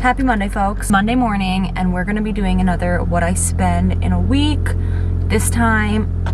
Happy Monday, folks. Monday morning, and we're gonna be doing another what I spend in a week. This time,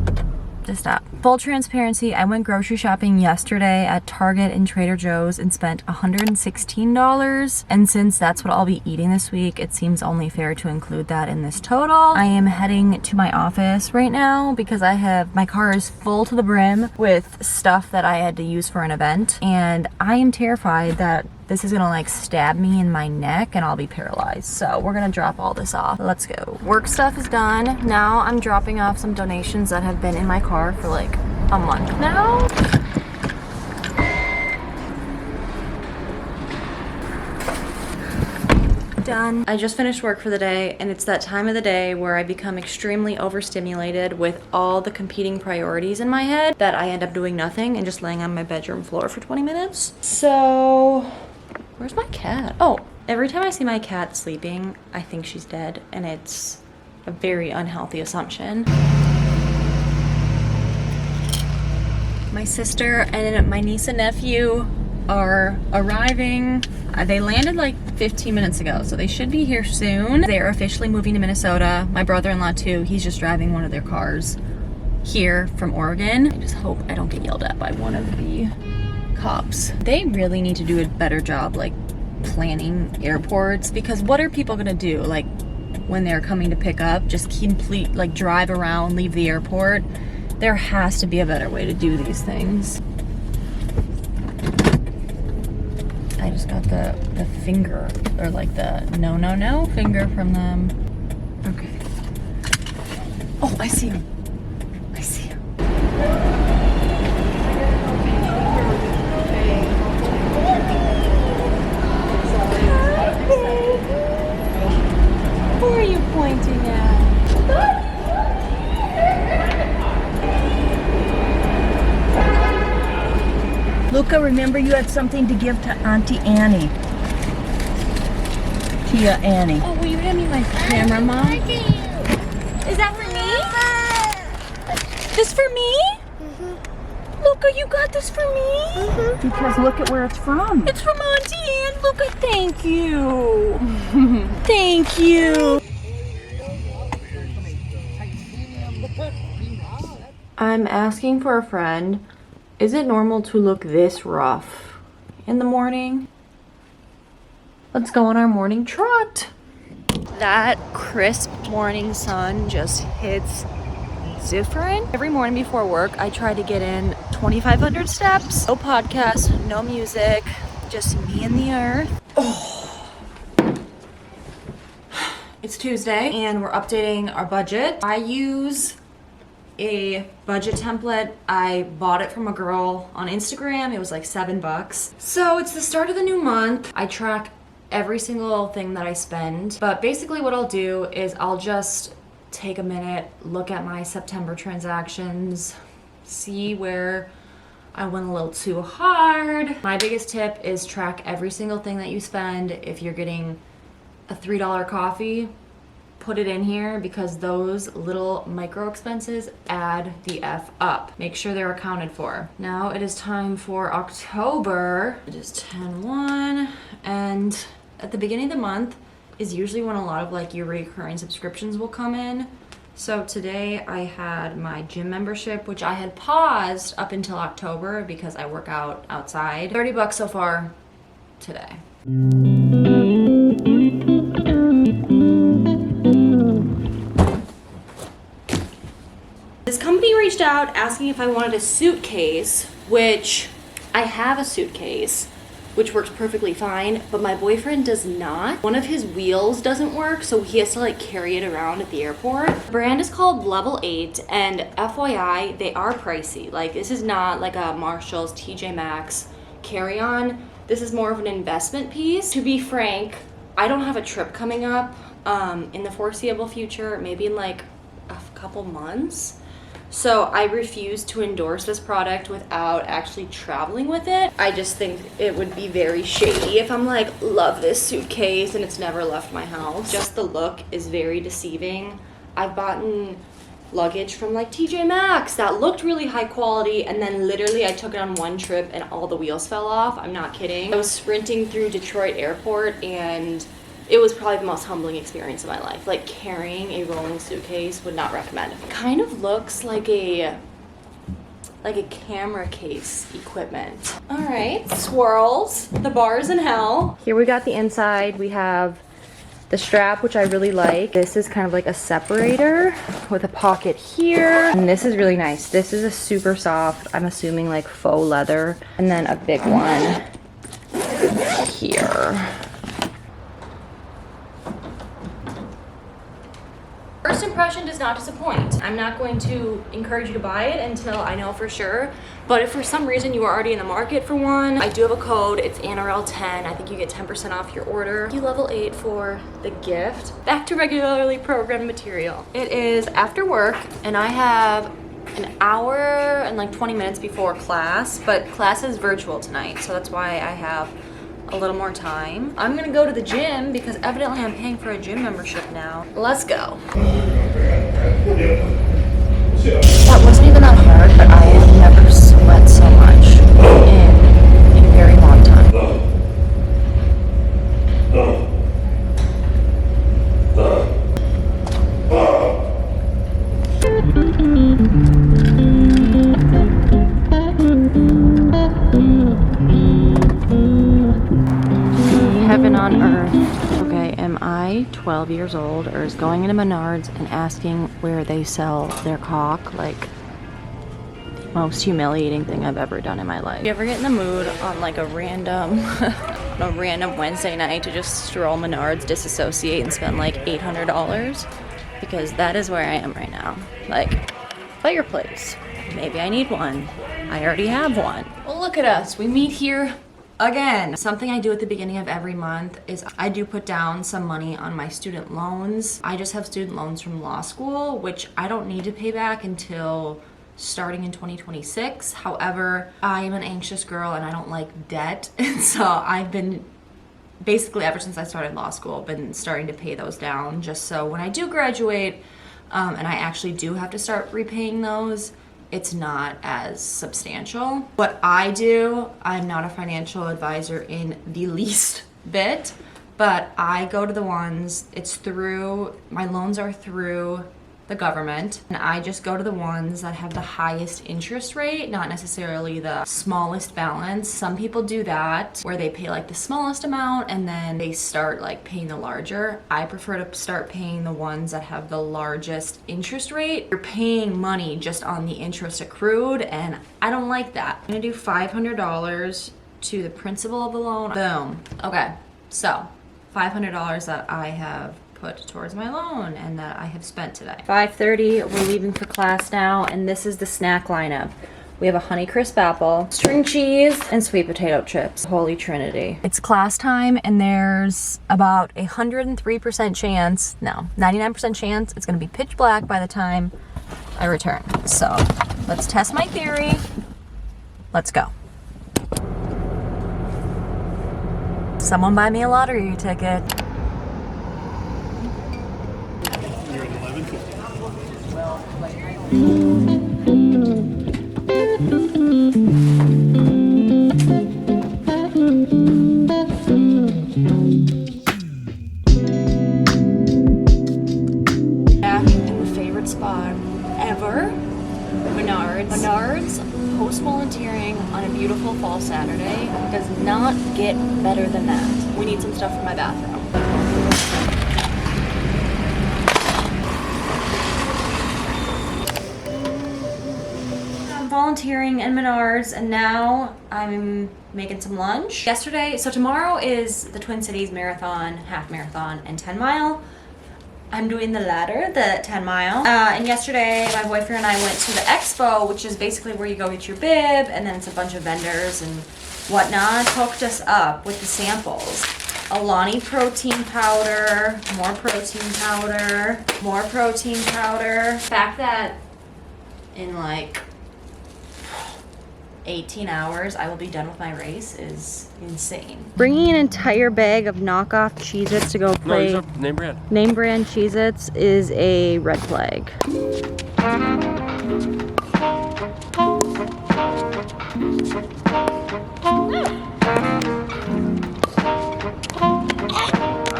just stop. Full transparency, I went grocery shopping yesterday at Target and Trader Joe's and spent $116. And since that's what I'll be eating this week, it seems only fair to include that in this total. I am heading to my office right now because my car is full to the brim with stuff that I had to use for an event. And I am terrified that this is gonna like stab me in my neck and I'll be paralyzed. So we're gonna drop all this off. Let's go. Work stuff is done. Now I'm dropping off some donations that have been in my car for like a month now. Done. I just finished work for the day, and it's that time of the day where I become extremely overstimulated with all the competing priorities in my head that I end up doing nothing and just laying on my bedroom floor for 20 minutes. So, where's my cat? Oh, every time I see my cat sleeping, I think she's dead, and it's a very unhealthy assumption. My sister and my niece and nephew are arriving. They landed like 15 minutes ago, so they should be here soon. They are officially moving to Minnesota. My brother-in-law too, he's just driving one of their cars here from Oregon. I just hope I don't get yelled at by one of the cops. They really need to do a better job like planning airports, because what are people gonna do like when they're coming to pick up? Just complete like drive around, leave the airport? There has to be a better way to do these things. I just got the finger, or like the no finger from them. Okay. Oh, I see him. I see him. Who are you pointing at? Luca, remember you had something to give to Auntie Annie. Tia Annie. Oh, will you hand me my camera, Mom? Is that for me? This for me? Mm-hmm. Luca, you got this for me? Mm-hmm. Because look at where it's from. It's from Auntie Anne. Luca, thank you. Thank you. I'm asking for a friend. Is it normal to look this rough in the morning? Let's go on our morning trot. That crisp morning sun just hits different. Every morning before work, I try to get in 2,500 steps. No podcast, no music, just me and the earth. Oh. It's Tuesday and we're updating our budget. I use a budget template. I bought it from a girl on Instagram. It was like $7. So it's the start of the new month. I track every single thing that I spend, but basically what I'll do is I'll just take a minute, look at my September transactions, see where I went a little too hard. My biggest tip is track every single thing that you spend. If you're getting a $3 coffee, put it in here, because those little micro expenses add the F up. Make sure they're accounted for. Now it is time for October. It is 10/1, and at the beginning of the month is usually when a lot of like your recurring subscriptions will come in. So today I had my gym membership, which I had paused up until October because I work out outside. $30 so far today. This company reached out asking if I wanted a suitcase, which I have a suitcase, which works perfectly fine, but my boyfriend does not. One of his wheels doesn't work, so he has to like carry it around at the airport. The brand is called Level 8, and FYI, they are pricey. Like, this is not like a Marshall's, TJ Maxx carry-on. This is more of an investment piece. To be frank, I don't have a trip coming up in the foreseeable future, maybe in like a couple months. So I refuse to endorse this product without actually traveling with it. I just think it would be very shady if I'm like, love this suitcase and it's never left my house. Just the look is very deceiving. I've bought luggage from like TJ Maxx that looked really high quality, and then literally I took it on one trip and all the wheels fell off. I'm not kidding. I was sprinting through Detroit airport and it was probably the most humbling experience of my life. Like carrying a rolling suitcase, would not recommend. It kind of looks like a camera case equipment. All right, swirls, the bar's in hell. Here we got the inside. We have the strap, which I really like. This is kind of like a separator with a pocket here. And this is really nice. This is a super soft, I'm assuming like faux leather. And then a big one here. First impression does not disappoint. I'm not going to encourage you to buy it until I know for sure. But if for some reason you are already in the market for one, I do have a code. It's ANRL10. I think you get 10% off your order. You level 8 for the gift. Back to regularly programmed material. It is after work and I have an hour and like 20 minutes before class, but class is virtual tonight. So that's why I have a little more time. I'm gonna go to the gym because evidently I'm paying for a gym membership now. Let's go. That wasn't even that hard, but I have never sweat so much in a very long time. Heaven on earth. Okay, am I 12 years old or is going into Menards and asking where they sell their cock like the most humiliating thing I've ever done in my life? You ever get in the mood on like a random Wednesday night to just stroll Menards, disassociate, and spend like $800? Because that is where I am right now. Like, fireplace. Maybe I need one. I already have one. Well, look at us. We meet here again. Something I do at the beginning of every month is I do put down some money on my student loans. I just have student loans from law school, which I don't need to pay back until starting in 2026. However, I am an anxious girl and I don't like debt. And so I've been basically ever since I started law school, been starting to pay those down just so when I do graduate and I actually do have to start repaying those, it's not as substantial. What I do, I'm not a financial advisor in the least bit, but I go to the ones, my loans are through the government, and I just go to the ones that have the highest interest rate, not necessarily the smallest balance. Some people do that, where they pay like the smallest amount and then they start like paying the larger. I prefer to start paying the ones that have the largest interest rate. You're paying money just on the interest accrued, and I don't like that. I'm gonna do $500 to the principal of the loan. Boom. Okay, so $500 that I have put towards my loan and that I have spent today. 5:30, we're leaving for class now, and this is the snack lineup. We have a Honeycrisp apple, string cheese, and sweet potato chips. Holy Trinity. It's class time, and there's about 103% chance, no, 99% chance it's gonna be pitch black by the time I return. So let's test my theory. Let's go. Someone buy me a lottery ticket. Back in the favorite spot ever, Menards. Menards post-volunteering on a beautiful fall Saturday does not get better than that. We need some stuff for my bathroom. Volunteering in Menards, and now I'm making some lunch. So tomorrow is the Twin Cities Marathon, half marathon, and 10 mile. I'm doing the latter, the 10 mile. And yesterday, my boyfriend and I went to the expo, which is basically where you go get your bib, and then it's a bunch of vendors and whatnot. Hooked us up with the samples. Alani protein powder, more protein powder, more protein powder. The fact that in like 18 hours I will be done with my race is insane. Bringing an entire bag of knockoff Cheez-Its to go play name brand. Name brand Cheez-Its is a red flag. I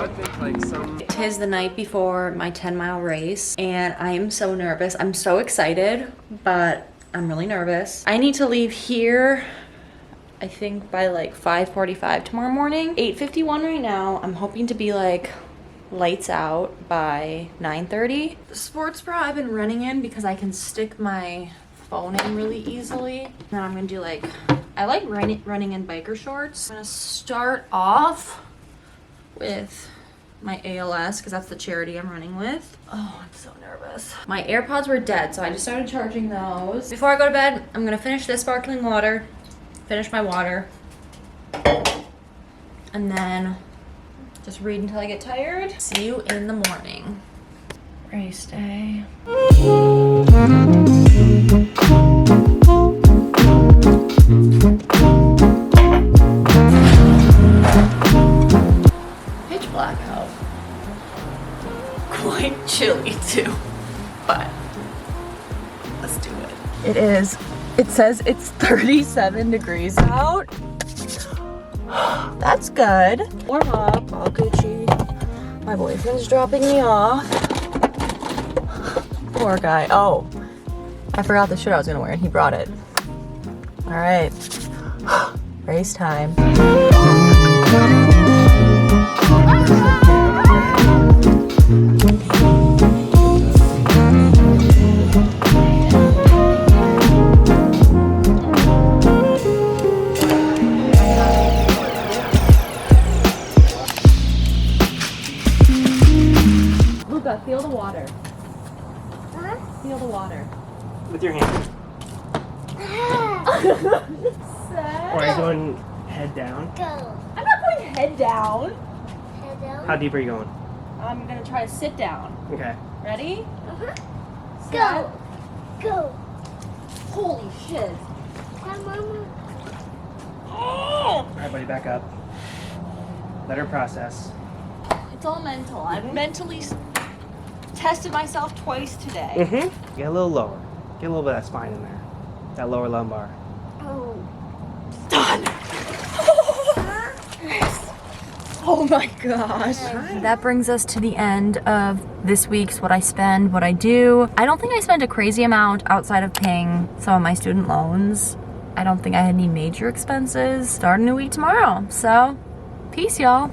would think like like some... Tis the night before my 10-mile race, and I am so nervous. I'm so excited, but I'm really nervous. I need to leave here, I think by like 5:45 tomorrow morning. 8:51 right now. I'm hoping to be like lights out by 9:30. The sports bra I've been running in because I can stick my phone in really easily. Then I'm gonna do like, I like running in biker shorts. I'm gonna start off with my ALS because that's the charity I'm running with. Oh, I'm so nervous. My AirPods were dead, so I just started charging those. Before I go to bed, I'm gonna finish this sparkling water, finish my water, and then just read until I get tired. See you in the morning. Race day. Pitch black out. Quite chilly too, but let's do it. It says it's 37 degrees out. That's good. Warm up, all Gucci. My boyfriend's dropping me off. Poor guy. Oh, I forgot the shirt I was gonna wear and he brought it. All right, race time. Luca, feel the water. Feel the water. With your hand. Or are you going head down? Go. I'm not going head down. Head down. How deep are you going? I'm gonna try to sit down. Okay. Ready? Go. Go. Holy shit. Hi, Mama. All right, buddy, back up. Let her process. It's all mental. I've mentally tested myself twice today. Mm-hmm. Get a little lower. Get a little bit of that spine in there. That lower lumbar. Oh. Done. Oh my gosh. That brings us to the end of this week's What I Spend, What I Do. I don't think I spent a crazy amount outside of paying some of my student loans. I don't think I had any major expenses. Start a new week tomorrow. So, peace, y'all.